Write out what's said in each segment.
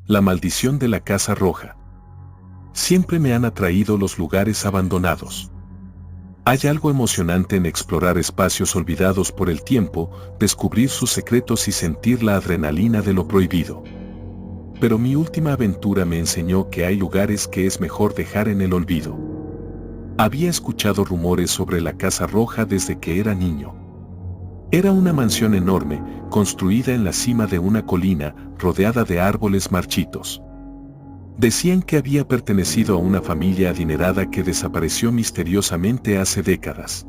La maldición de la Casa Roja. Siempre me han atraído los lugares abandonados. Hay algo emocionante en explorar espacios olvidados por el tiempo, descubrir sus secretos y sentir la adrenalina de lo prohibido. Pero mi última aventura me enseñó que hay lugares que es mejor dejar en el olvido. Había escuchado rumores sobre la Casa Roja desde que era niño. Era una mansión enorme, construida en la cima de una colina, rodeada de árboles marchitos. Decían que había pertenecido a una familia adinerada que desapareció misteriosamente hace décadas.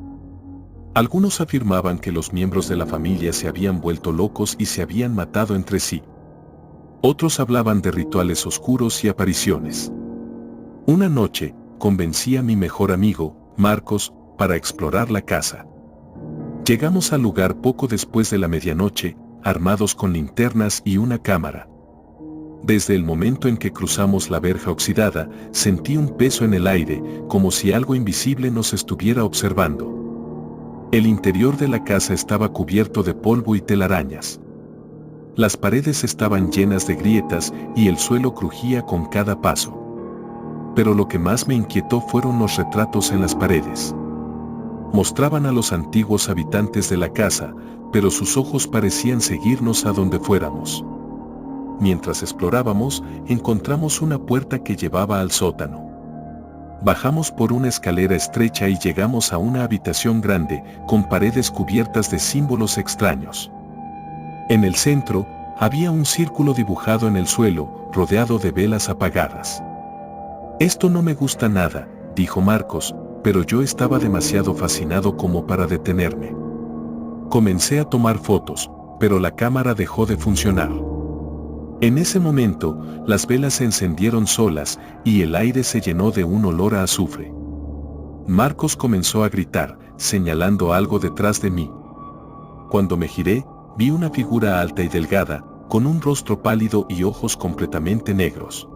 Algunos afirmaban que los miembros de la familia se habían vuelto locos y se habían matado entre sí. Otros hablaban de rituales oscuros y apariciones. Una noche, convencí a mi mejor amigo, Marcos, para explorar la casa. Llegamos al lugar poco después de la medianoche, armados con linternas y una cámara. Desde el momento en que cruzamos la verja oxidada, sentí un peso en el aire, como si algo invisible nos estuviera observando. El interior de la casa estaba cubierto de polvo y telarañas. Las paredes estaban llenas de grietas y el suelo crujía con cada paso. Pero lo que más me inquietó fueron los retratos en las paredes. Mostraban a los antiguos habitantes de la casa, pero sus ojos parecían seguirnos a donde fuéramos. Mientras explorábamos, encontramos una puerta que llevaba al sótano. Bajamos por una escalera estrecha y llegamos a una habitación grande, con paredes cubiertas de símbolos extraños. En el centro, había un círculo dibujado en el suelo, rodeado de velas apagadas. «Esto no me gusta nada», dijo Marcos, pero yo estaba demasiado fascinado como para detenerme. Comencé a tomar fotos, pero la cámara dejó de funcionar. En ese momento, las velas se encendieron solas y el aire se llenó de un olor a azufre. Marcos comenzó a gritar, señalando algo detrás de mí. Cuando me giré, vi una figura alta y delgada, con un rostro pálido y ojos completamente negros.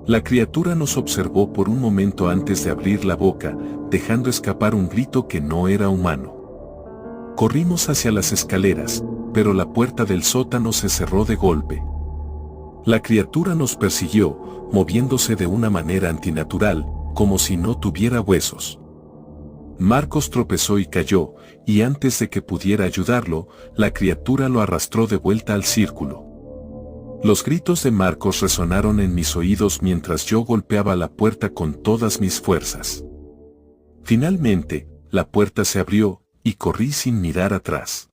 La criatura nos observó por un momento antes de abrir la boca, dejando escapar un grito que no era humano. Corrimos hacia las escaleras, pero la puerta del sótano se cerró de golpe. La criatura nos persiguió, moviéndose de una manera antinatural, como si no tuviera huesos. Marcos tropezó y cayó, y antes de que pudiera ayudarlo, la criatura lo arrastró de vuelta al círculo. Los gritos de Marcos resonaron en mis oídos mientras yo golpeaba la puerta con todas mis fuerzas. Finalmente, la puerta se abrió, y corrí sin mirar atrás.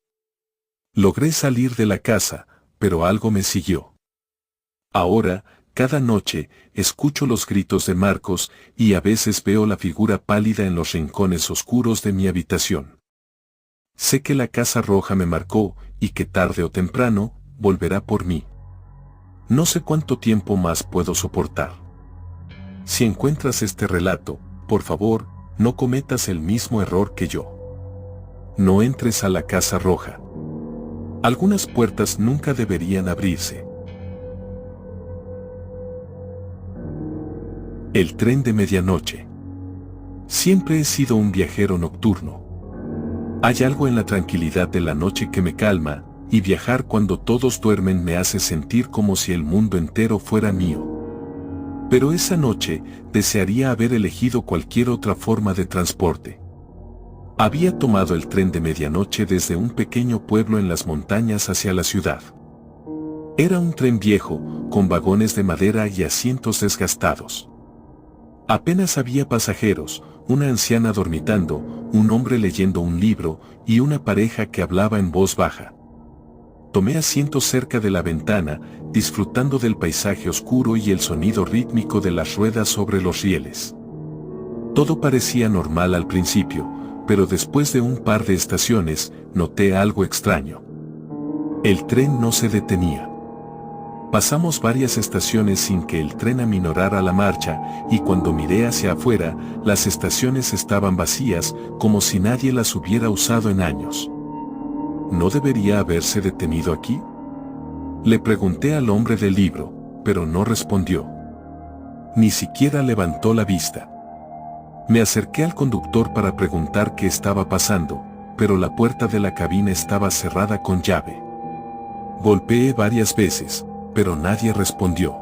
Logré salir de la casa, pero algo me siguió. Ahora, cada noche, escucho los gritos de Marcos y a veces veo la figura pálida en los rincones oscuros de mi habitación. Sé que la Casa Roja me marcó y que tarde o temprano, volverá por mí. No sé cuánto tiempo más puedo soportar. Si encuentras este relato, por favor, no cometas el mismo error que yo. No entres a la Casa Roja. Algunas puertas nunca deberían abrirse. El tren de medianoche. Siempre he sido un viajero nocturno. Hay algo en la tranquilidad de la noche que me calma, y viajar cuando todos duermen me hace sentir como si el mundo entero fuera mío. Pero esa noche, desearía haber elegido cualquier otra forma de transporte. Había tomado el tren de medianoche desde un pequeño pueblo en las montañas hacia la ciudad. Era un tren viejo, con vagones de madera y asientos desgastados. Apenas había pasajeros, una anciana dormitando, un hombre leyendo un libro y una pareja que hablaba en voz baja. Tomé asiento cerca de la ventana, disfrutando del paisaje oscuro y el sonido rítmico de las ruedas sobre los rieles. Todo parecía normal al principio, pero después de un par de estaciones, noté algo extraño. El tren no se detenía. Pasamos varias estaciones sin que el tren aminorara la marcha, y cuando miré hacia afuera, las estaciones estaban vacías, como si nadie las hubiera usado en años. ¿No debería haberse detenido aquí? Le pregunté al hombre del libro, pero no respondió. Ni siquiera levantó la vista. Me acerqué al conductor para preguntar qué estaba pasando, pero la puerta de la cabina estaba cerrada con llave. Golpeé varias veces, pero nadie respondió.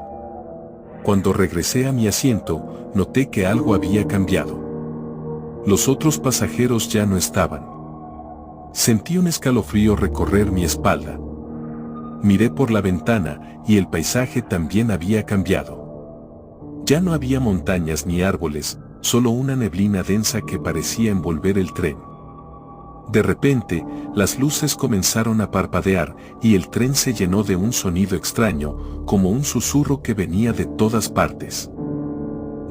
Cuando regresé a mi asiento, noté que algo había cambiado. Los otros pasajeros ya no estaban. Sentí un escalofrío recorrer mi espalda. Miré por la ventana y el paisaje también había cambiado. Ya no había montañas ni árboles, solo una neblina densa que parecía envolver el tren. De repente, las luces comenzaron a parpadear y el tren se llenó de un sonido extraño, como un susurro que venía de todas partes.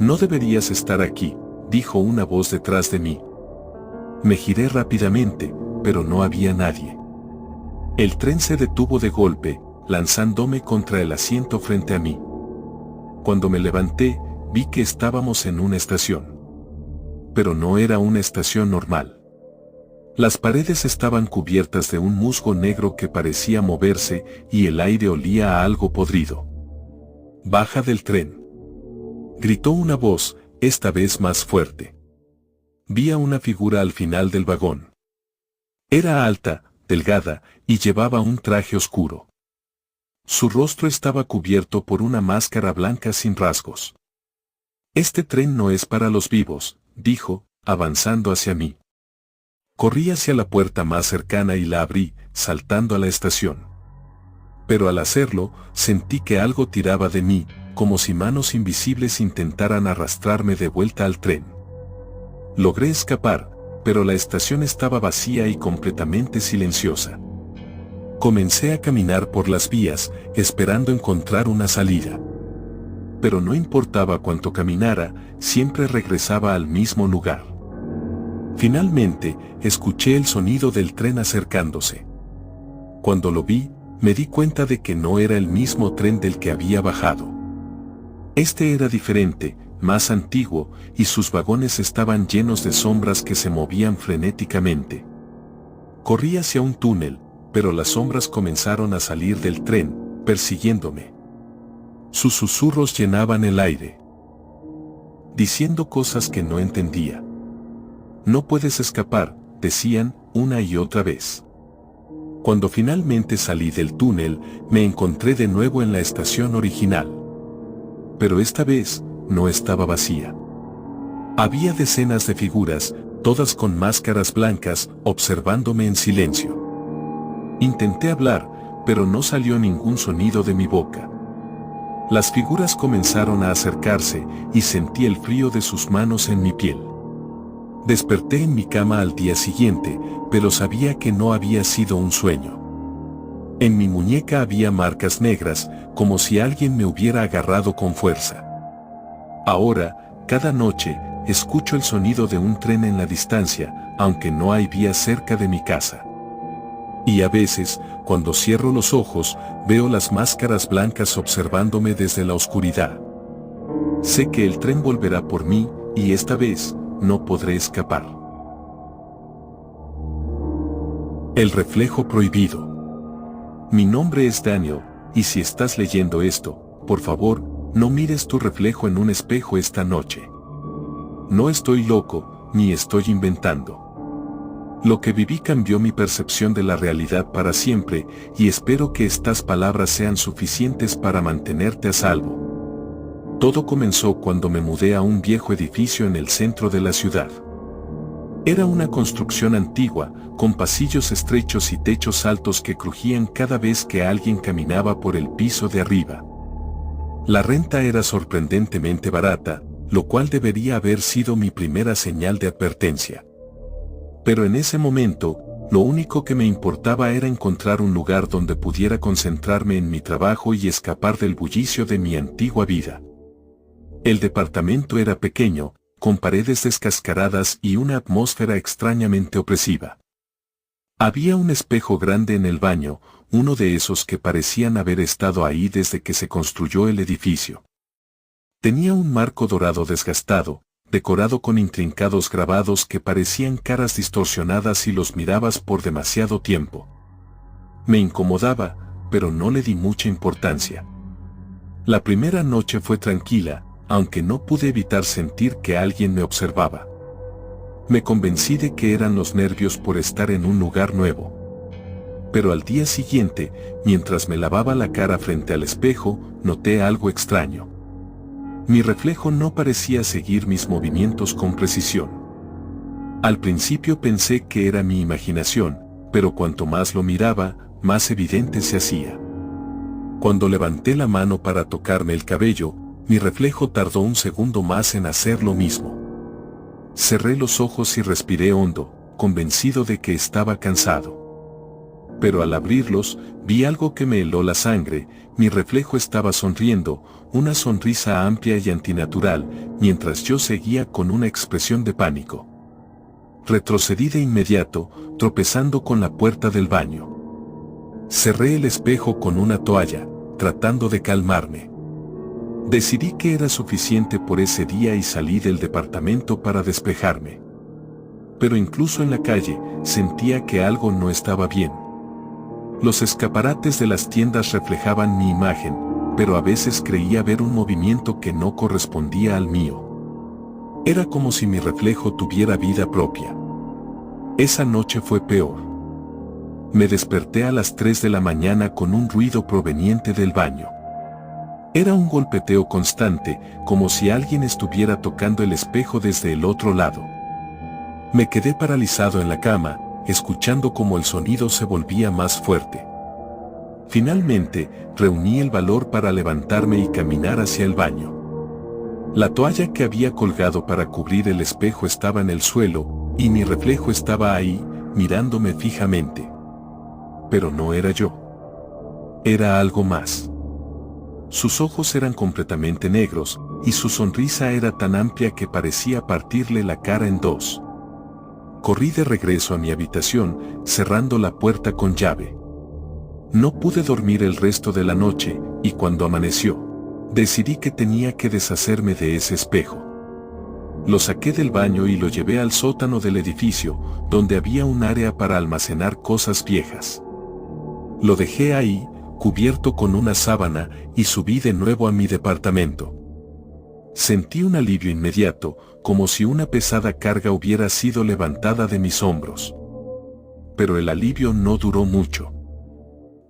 «No deberías estar aquí», dijo una voz detrás de mí. Me giré rápidamente, pero no había nadie. El tren se detuvo de golpe, lanzándome contra el asiento frente a mí. Cuando me levanté, vi que estábamos en una estación. Pero no era una estación normal. Las paredes estaban cubiertas de un musgo negro que parecía moverse y el aire olía a algo podrido. «Baja del tren», gritó una voz, esta vez más fuerte. Vi a una figura al final del vagón. Era alta, delgada, y llevaba un traje oscuro. Su rostro estaba cubierto por una máscara blanca sin rasgos. «Este tren no es para los vivos», dijo, avanzando hacia mí. Corrí hacia la puerta más cercana y la abrí, saltando a la estación. Pero al hacerlo, sentí que algo tiraba de mí, como si manos invisibles intentaran arrastrarme de vuelta al tren. Logré escapar, pero la estación estaba vacía y completamente silenciosa. Comencé a caminar por las vías, esperando encontrar una salida. Pero no importaba cuánto caminara, siempre regresaba al mismo lugar. Finalmente, escuché el sonido del tren acercándose. Cuando lo vi, me di cuenta de que no era el mismo tren del que había bajado. Este era diferente, más antiguo, y sus vagones estaban llenos de sombras que se movían frenéticamente. Corrí hacia un túnel, pero las sombras comenzaron a salir del tren, persiguiéndome. Sus susurros llenaban el aire, diciendo cosas que no entendía. «No puedes escapar», decían una y otra vez. Cuando finalmente salí del túnel, me encontré de nuevo en la estación original. Pero esta vez, no estaba vacía. Había decenas de figuras, todas con máscaras blancas, observándome en silencio. Intenté hablar, pero no salió ningún sonido de mi boca. Las figuras comenzaron a acercarse y sentí el frío de sus manos en mi piel. Desperté en mi cama al día siguiente, pero sabía que no había sido un sueño. En mi muñeca había marcas negras, como si alguien me hubiera agarrado con fuerza. Ahora, cada noche, escucho el sonido de un tren en la distancia, aunque no hay vías cerca de mi casa. Y a veces, cuando cierro los ojos, veo las máscaras blancas observándome desde la oscuridad. Sé que el tren volverá por mí, y esta vez, no podré escapar. El reflejo prohibido. Mi nombre es Daniel, y si estás leyendo esto, por favor, no mires tu reflejo en un espejo esta noche. No estoy loco, ni estoy inventando. Lo que viví cambió mi percepción de la realidad para siempre, y espero que estas palabras sean suficientes para mantenerte a salvo. Todo comenzó cuando me mudé a un viejo edificio en el centro de la ciudad. Era una construcción antigua, con pasillos estrechos y techos altos que crujían cada vez que alguien caminaba por el piso de arriba. La renta era sorprendentemente barata, lo cual debería haber sido mi primera señal de advertencia. Pero en ese momento, lo único que me importaba era encontrar un lugar donde pudiera concentrarme en mi trabajo y escapar del bullicio de mi antigua vida. El departamento era pequeño, con paredes descascaradas y una atmósfera extrañamente opresiva. Había un espejo grande en el baño, uno de esos que parecían haber estado ahí desde que se construyó el edificio. Tenía un marco dorado desgastado, decorado con intrincados grabados que parecían caras distorsionadas si los mirabas por demasiado tiempo. Me incomodaba, pero no le di mucha importancia. La primera noche fue tranquila, aunque no pude evitar sentir que alguien me observaba. Me convencí de que eran los nervios por estar en un lugar nuevo. Pero al día siguiente, mientras me lavaba la cara frente al espejo, noté algo extraño. Mi reflejo no parecía seguir mis movimientos con precisión. Al principio pensé que era mi imaginación, pero cuanto más lo miraba, más evidente se hacía. Cuando levanté la mano para tocarme el cabello, mi reflejo tardó un segundo más en hacer lo mismo. Cerré los ojos y respiré hondo, convencido de que estaba cansado. Pero al abrirlos, vi algo que me heló la sangre. Mi reflejo estaba sonriendo, una sonrisa amplia y antinatural, mientras yo seguía con una expresión de pánico. Retrocedí de inmediato, tropezando con la puerta del baño. Cerré el espejo con una toalla, tratando de calmarme. Decidí que era suficiente por ese día y salí del departamento para despejarme. Pero incluso en la calle, sentía que algo no estaba bien. Los escaparates de las tiendas reflejaban mi imagen, pero a veces creía ver un movimiento que no correspondía al mío. Era como si mi reflejo tuviera vida propia. Esa noche fue peor. Me desperté a las 3 de la mañana con un ruido proveniente del baño. Era un golpeteo constante, como si alguien estuviera tocando el espejo desde el otro lado. Me quedé paralizado en la cama, escuchando cómo el sonido se volvía más fuerte. Finalmente, reuní el valor para levantarme y caminar hacia el baño. La toalla que había colgado para cubrir el espejo estaba en el suelo, y mi reflejo estaba ahí, mirándome fijamente. Pero no era yo. Era algo más. Sus ojos eran completamente negros, y su sonrisa era tan amplia que parecía partirle la cara en dos. Corrí de regreso a mi habitación, cerrando la puerta con llave. No pude dormir el resto de la noche, y cuando amaneció, decidí que tenía que deshacerme de ese espejo. Lo saqué del baño y lo llevé al sótano del edificio, donde había un área para almacenar cosas viejas. Lo dejé ahí, cubierto con una sábana, y subí de nuevo a mi departamento. Sentí un alivio inmediato, como si una pesada carga hubiera sido levantada de mis hombros. Pero el alivio no duró mucho.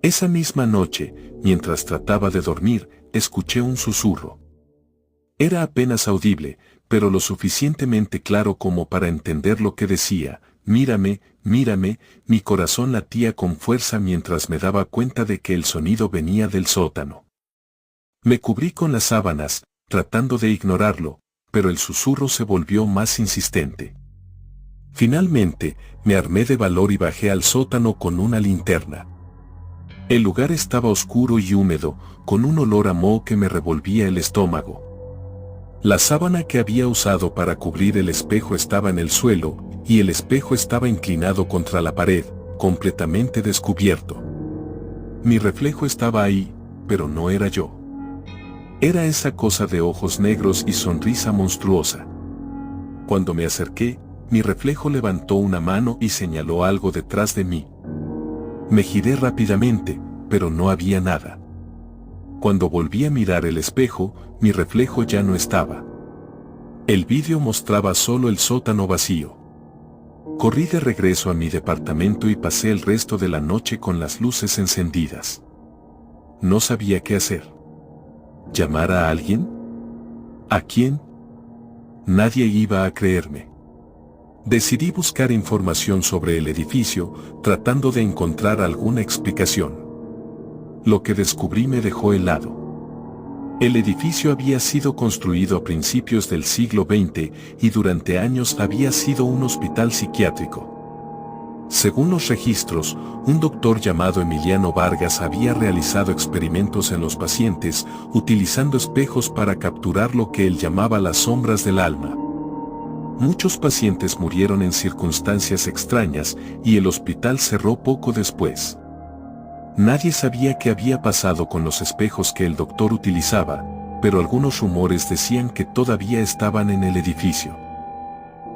Esa misma noche, mientras trataba de dormir, escuché un susurro. Era apenas audible, pero lo suficientemente claro como para entender lo que decía. Mírame, mírame. Mi corazón latía con fuerza mientras me daba cuenta de que el sonido venía del sótano. Me cubrí con las sábanas, tratando de ignorarlo, pero el susurro se volvió más insistente. Finalmente, me armé de valor y bajé al sótano con una linterna. El lugar estaba oscuro y húmedo, con un olor a moho que me revolvía el estómago. La sábana que había usado para cubrir el espejo estaba en el suelo, y el espejo estaba inclinado contra la pared, completamente descubierto. Mi reflejo estaba ahí, pero no era yo. Era esa cosa de ojos negros y sonrisa monstruosa. Cuando me acerqué, mi reflejo levantó una mano y señaló algo detrás de mí. Me giré rápidamente, pero no había nada. Cuando volví a mirar el espejo, mi reflejo ya no estaba. El vídeo mostraba solo el sótano vacío. Corrí de regreso a mi departamento y pasé el resto de la noche con las luces encendidas. No sabía qué hacer. ¿Llamar a alguien? ¿A quién? Nadie iba a creerme. Decidí buscar información sobre el edificio, tratando de encontrar alguna explicación. Lo que descubrí me dejó helado. El edificio había sido construido a principios del siglo XX y durante años había sido un hospital psiquiátrico. Según los registros, un doctor llamado Emiliano Vargas había realizado experimentos en los pacientes, utilizando espejos para capturar lo que él llamaba las sombras del alma. Muchos pacientes murieron en circunstancias extrañas y el hospital cerró poco después. Nadie sabía qué había pasado con los espejos que el doctor utilizaba, pero algunos rumores decían que todavía estaban en el edificio.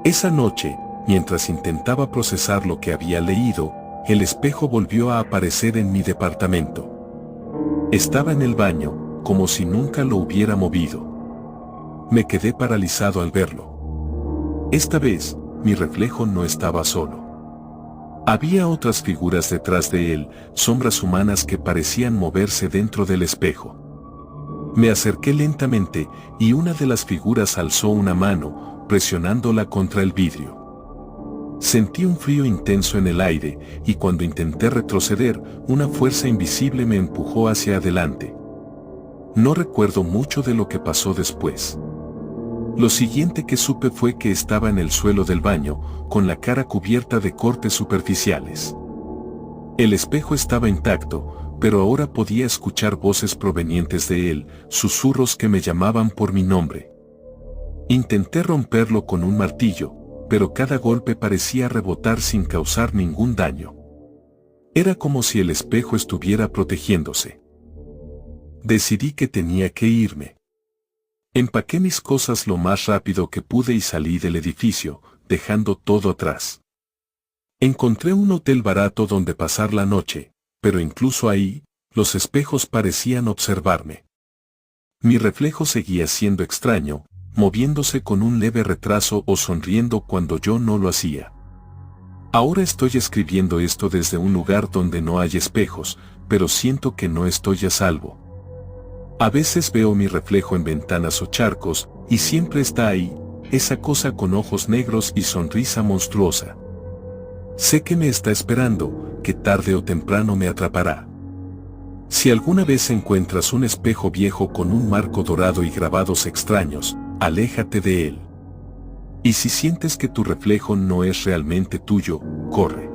Esa noche, mientras intentaba procesar lo que había leído, el espejo volvió a aparecer en mi departamento. Estaba en el baño, como si nunca lo hubiera movido. Me quedé paralizado al verlo. Esta vez, mi reflejo no estaba solo. Había otras figuras detrás de él, sombras humanas que parecían moverse dentro del espejo. Me acerqué lentamente y una de las figuras alzó una mano, presionándola contra el vidrio. Sentí un frío intenso en el aire y cuando intenté retroceder, una fuerza invisible me empujó hacia adelante. No recuerdo mucho de lo que pasó después. Lo siguiente que supe fue que estaba en el suelo del baño, con la cara cubierta de cortes superficiales. El espejo estaba intacto, pero ahora podía escuchar voces provenientes de él, susurros que me llamaban por mi nombre. Intenté romperlo con un martillo, pero cada golpe parecía rebotar sin causar ningún daño. Era como si el espejo estuviera protegiéndose. Decidí que tenía que irme. Empaqué mis cosas lo más rápido que pude y salí del edificio, dejando todo atrás. Encontré un hotel barato donde pasar la noche, pero incluso ahí, los espejos parecían observarme. Mi reflejo seguía siendo extraño, moviéndose con un leve retraso o sonriendo cuando yo no lo hacía. Ahora estoy escribiendo esto desde un lugar donde no hay espejos, pero siento que no estoy a salvo. A veces veo mi reflejo en ventanas o charcos, y siempre está ahí, esa cosa con ojos negros y sonrisa monstruosa. Sé que me está esperando, que tarde o temprano me atrapará. Si alguna vez encuentras un espejo viejo con un marco dorado y grabados extraños, aléjate de él. Y si sientes que tu reflejo no es realmente tuyo, corre.